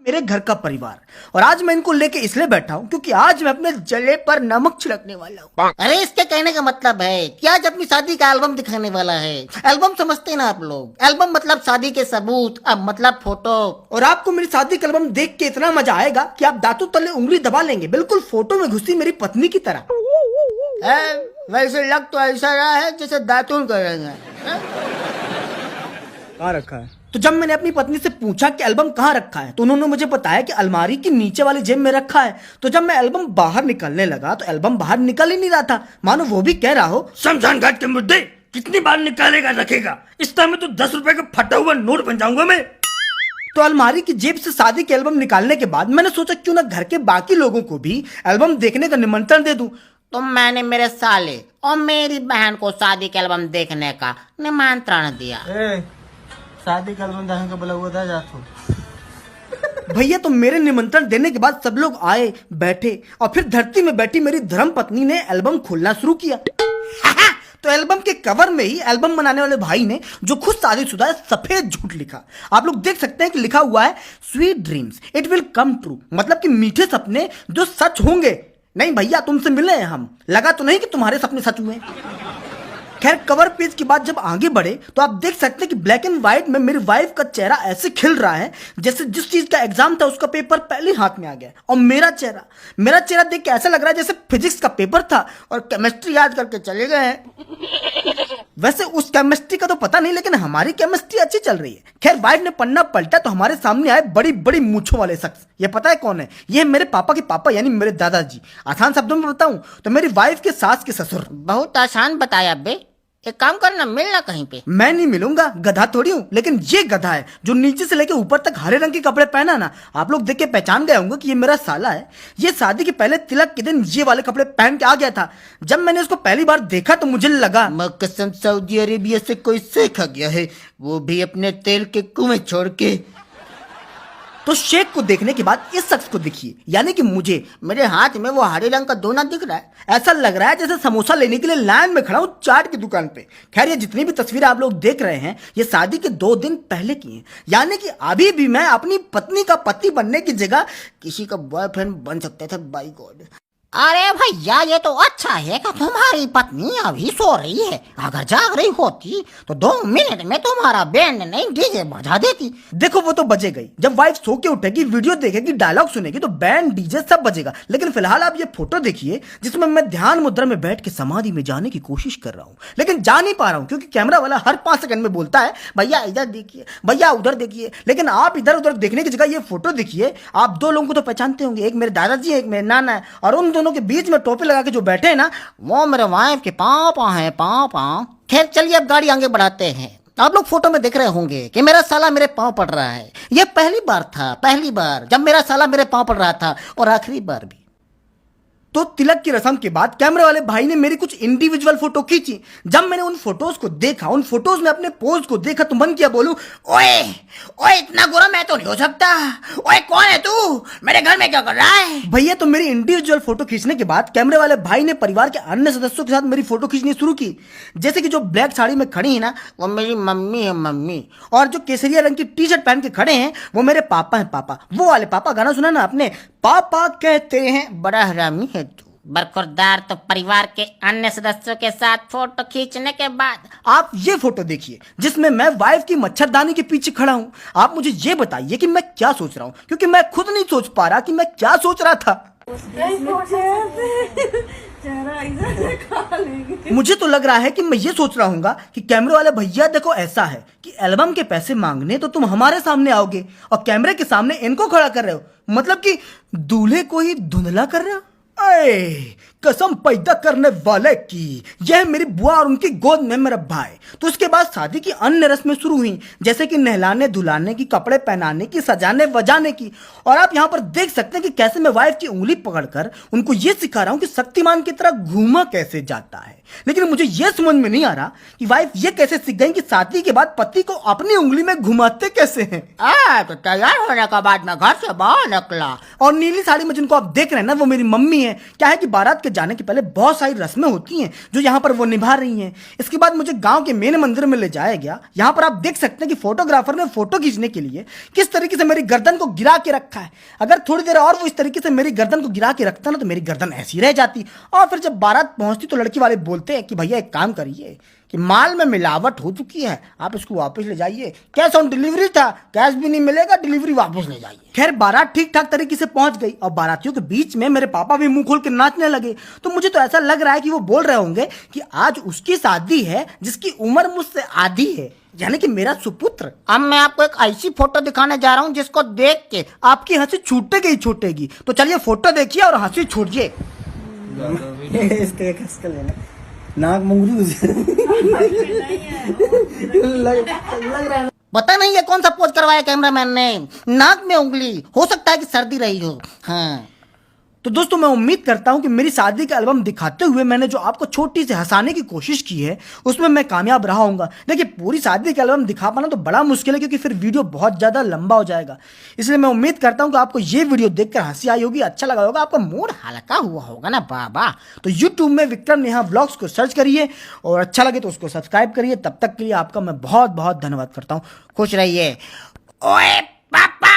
मेरे घर का परिवार। और आज मैं इनको लेके इसलिए बैठा हूँ क्योंकि आज मैं अपने जले पर नमक छिड़कने वाला हूँ। अरे इसके कहने का मतलब है कि आज अपनी शादी का एल्बम दिखाने वाला है। एल्बम समझते हैं ना आप लोग, एल्बम मतलब शादी के सबूत, अब मतलब फोटो। और आपको मेरी शादी का एल्बम देख के इतना मजा आएगा कि आप दांतों तले उंगली दबा लेंगे, बिल्कुल फोटो में घुसी मेरी पत्नी की तरह। वैसे लग तो ऐसा रहा है जैसे दातुन करेंगे। कहाँ रखा है? तो जब मैंने अपनी पत्नी से पूछा कि एल्बम कहाँ रखा है तो उन्होंने मुझे बताया कि अलमारी की नीचे वाली जेब में रखा है। तो जब मैं एल्बम बाहर निकलने लगा तो एल्बम बाहर निकल ही नहीं रहा था, मानो वो भी कह रहा हो, शमशान घाट के मुद्दे कितनी बार निकालेगा रखेगा, इस टाइम में तो 10 रुपए का फटा हुआ नोट बन जाऊंगा मैं। तो अलमारी की जेब से शादी के एल्बम निकालने के बाद मैंने सोचा क्यों ना घर के बाकी लोगों को भी एल्बम देखने का निमंत्रण दे दूं। तो मैंने मेरे साले और मेरी बहन को शादी के एल्बम देखने का निमंत्रण दिया। शादी का एल्बम देखने का बोला हुआ था जातो। भैया तो मेरे निमंत्रण देने के बाद सब लोग आए, बैठे और फिर धरती में बैठी मेरी धर्म पत्नी ने एल्बम खोलना शुरू किया। तो एल्बम के कवर में ही एल्बम बनाने वाले भाई ने, जो खुद शादीशुदा है, सफेद झूठ लिखा। आप लोग देख सकते हैं कि लिखा हुआ है sweet dreams it will come true, मतलब कि मीठे सपने जो सच होंगे। नहीं भैया, तुमसे मिले हैं हम, लगा तो नहीं कि तुम्हारे सपने सच हुए। खैर कवर पेज के बाद जब आगे बढ़े तो आप देख सकते हैं कि ब्लैक एंड व्हाइट में मेरी वाइफ का चेहरा ऐसे खिल रहा है जैसे जिस चीज का एग्जाम था उसका पेपर पहले हाथ में आ गया। और मेरा चेहरा देख के ऐसा लग रहा है जैसे फिजिक्स का पेपर था और केमिस्ट्री याद करके चले गए हैं। वैसे उस केमिस्ट्री का तो पता नहीं, लेकिन हमारी केमिस्ट्री अच्छी चल रही है। खैर वाइफ ने पन्ना पलटा तो हमारे सामने आए बड़ी बड़ी मूंछों वाले शख्स। ये पता है कौन है? ये मेरे पापा के पापा यानी मेरे दादाजी। आसान शब्दों में बताऊं तो मेरी वाइफ के सास के ससुर। बहुत आसान बताया बे, एक काम करना, मिलना कहीं पे। मैं नहीं मिलूंगा, गधा थोड़ी हूँ, लेकिन ये गधा है जो नीचे से लेके ऊपर तक हरे रंग के कपड़े पहना ना। आप लोग देख के पहचान गए होंगे कि ये मेरा साला है। ये शादी के पहले तिलक के दिन ये वाले कपड़े पहन के आ गया था। जब मैंने उसको पहली बार देखा तो मुझे लगा कसम सऊदी अरेबिया से कोई सीखा गया है, वो भी अपने तेल के कुएं छोड़ के। तो शेख को देखने के बाद इस शख्स को देखिए, यानी कि मुझे। मेरे हाथ में वो हरे रंग का दोना दिख रहा है, ऐसा लग रहा है जैसे समोसा लेने के लिए लाइन में खड़ा हूं चाट की दुकान पे। खैर ये जितनी भी तस्वीरें आप लोग देख रहे हैं ये शादी के 2 दिन पहले की हैं, यानी कि अभी भी मैं अपनी पत्नी का पति बनने की जगह किसी का बॉयफ्रेंड बन सकते थे। By God. अरे भैया ये तो अच्छा है कि तुम्हारी पत्नी अभी सो रही है, अगर जाग रही होती तो 2 मिनट में तुम्हारा बैंड नहीं डीजे बजा देती। देखो वो तो बजे गई, जब वाइफ सो के उठेगी, वीडियो देखेगी, डायलॉग सुनेगी तो बैंड डीजे सब बजेगा। लेकिन फिलहाल आप ये फोटो देखिए जिसमें मैं ध्यान मुद्रा में बैठ के समाधि में जाने की कोशिश कर रहा हूँ, लेकिन जा नहीं पा रहा हूँ क्योंकि कैमरा वाला हर 5 सेकंड में बोलता है भैया इधर देखिए, भैया उधर देखिए। लेकिन आप इधर उधर देखने की जगह ये फोटो देखिए। आप 2 लोगों को तो पहचानते होंगे, एक मेरे दादाजी है, एक मेरे नाना है, और उन दोनों के बीच में टोपी लगा के जो बैठे हैं ना, वो मेरे वाइफ के पापा हैं, पापा। खैर चलिए अब गाड़ी आगे बढ़ाते हैं। आप लोग फोटो में देख रहे होंगे कि मेरा साला मेरे पांव पड़ रहा है। ये पहली बार जब मेरा साला मेरे पांव पड़ रहा था, और आखिरी बार भी। तो तिलक की रस्म के बाद कैमरे वाले भाई ने मेरी कुछ इंडिविजुअल फोटो खींची। जब मैंने उन फोटोज को देखा, उन फोटोज में अपने पोज को देखा तो मन किया बोलूं, ओए ओए इतना गोरा मैं तो नहीं हो सकता, ओए कौन है तू, मेरे घर में क्या कर रहा है। भैया तो मेरी इंडिविजुअल फोटो खींचने के बाद कैमरे वाले भाई ने परिवार के अन्य सदस्यों के साथ मेरी फोटो खींचनी शुरू की। जैसे कि जो ब्लैक साड़ी में खड़ी है ना, वो मेरी मम्मी है, मम्मी। और जो केसरिया रंग की टी शर्ट पहन के खड़े हैं वो मेरे पापा हैं, पापा। वो वाले पापा, गाना सुना ना आपने, पापा कहते हैं बड़ा हरामी है तू। बरकरार तो परिवार के अन्य सदस्यों के साथ फोटो खींचने के बाद आप ये फोटो देखिए जिसमें मैं वाइफ की मच्छरदानी के पीछे खड़ा हूं। आप मुझे ये बताइए कि मैं क्या सोच रहा हूं, क्योंकि मैं खुद नहीं सोच पा रहा कि मैं क्या सोच रहा था। मुझे तो लग रहा है कि मैं ये सोच रहा हूँ कि कैमरे वाले भैया देखो, ऐसा है कि एल्बम के पैसे मांगने तो तुम हमारे सामने आओगे और कैमरे के सामने इनको खड़ा कर रहे हो, मतलब कि दूल्हे को ही धुंधला कर रहे हो। कसम पैदा करने वाले की, यह मेरी बुआ और उनकी गोद में मेरा भाई। तो उसके बाद शादी की अन्य रस्में शुरू हुई, जैसे कि नहलाने धुलाने की, कपड़े पहनाने की, सजाने वजाने की। और आप यहाँ पर देख सकते हैं कि कैसे मैं वाइफ की उंगली पकड़कर उनको ये सिखा रहा हूँ कि शक्तिमान की तरह घूमा कैसे जाता है। लेकिन मुझे यह समझ में नहीं आ रहा कि वाइफ ये कैसे सीख गई कि शादी के बाद पति को अपनी उंगली में घुमाते कैसे हैं। तो तैयार होने के बाद मैं घर से बाहर निकला और नीली साड़ी में जिनको आप देख रहे हैं ना, वो मेरी मम्मी है है। क्या है कि बारात के जाने के पहले बहुत सारी रस्में होती हैं जो यहाँ पर वो निभा रही हैं। इसके बाद मुझे गांव के मेन मंदिर में ले जाया गया। यहाँ पर आप देख सकते हैं कि फोटोग्राफर ने फोटो खींचने के लिए किस तरीके से मेरी गर्दन को गिरा के रखा है। अगर थोड़ी देर और वो इस तरीके से मेरी गर्दन को गिरा के रखता ना तो मेरी गर्दन ऐसी रह जाती। और फिर जब बारात पहुंचती तो लड़की वाले बोलते हैं कि भैया एक काम करिए कि माल में मिलावट हो चुकी है, आप इसको वापस ले जाइए। कैश ऑन डिलीवरी था, कैश भी नहीं मिलेगा, डिलीवरी वापस ले जाइए। खैर बारात ठीक ठाक तरीके से पहुंच गई और बारातियों के बीच में मेरे पापा भी मुंह खोल के नाचने लगे। तो मुझे तो ऐसा लग रहा है कि वो बोल रहे होंगे कि आज उसकी शादी है जिसकी उम्र मुझसे आधी है, यानी कि मेरा सुपुत्र। अब मैं आपको एक ऐसी फोटो दिखाने जा रहा हूँ जिसको देख के आपकी हंसी छूटेगी ही छूटेगी। तो चलिए फोटो देखिए और हंसी छोड़िए। इसका एक हंस कर लेना नाक मुंगरी लग रहा है। पता नहीं ये कौन सा पोज करवाया कैमरामैन ने, नाक में उंगली, हो सकता है कि सर्दी रही हो। हाँ तो दोस्तों मैं उम्मीद करता हूं कि मेरी शादी का एल्बम दिखाते हुए मैंने जो आपको छोटी सी हंसाने की कोशिश की है उसमें मैं कामयाब रहा हूंगा। देखिए पूरी शादी का एल्बम दिखा पाना तो बड़ा मुश्किल है क्योंकि फिर वीडियो बहुत ज़्यादा लंबा हो जाएगा। इसलिए मैं उम्मीद करता हूं कि आपको ये वीडियो देखकर हंसी आई होगी, अच्छा लगा होगा, आपका मूड हल्का हुआ होगा ना बाबा। तो यूट्यूब में विक्रम नेहा व्लॉग्स को सर्च करिए और अच्छा लगे तो उसको सब्सक्राइब करिए। तब तक के लिए आपका मैं बहुत बहुत धन्यवाद करता हूँ। खुश रहिए। ओए पापा।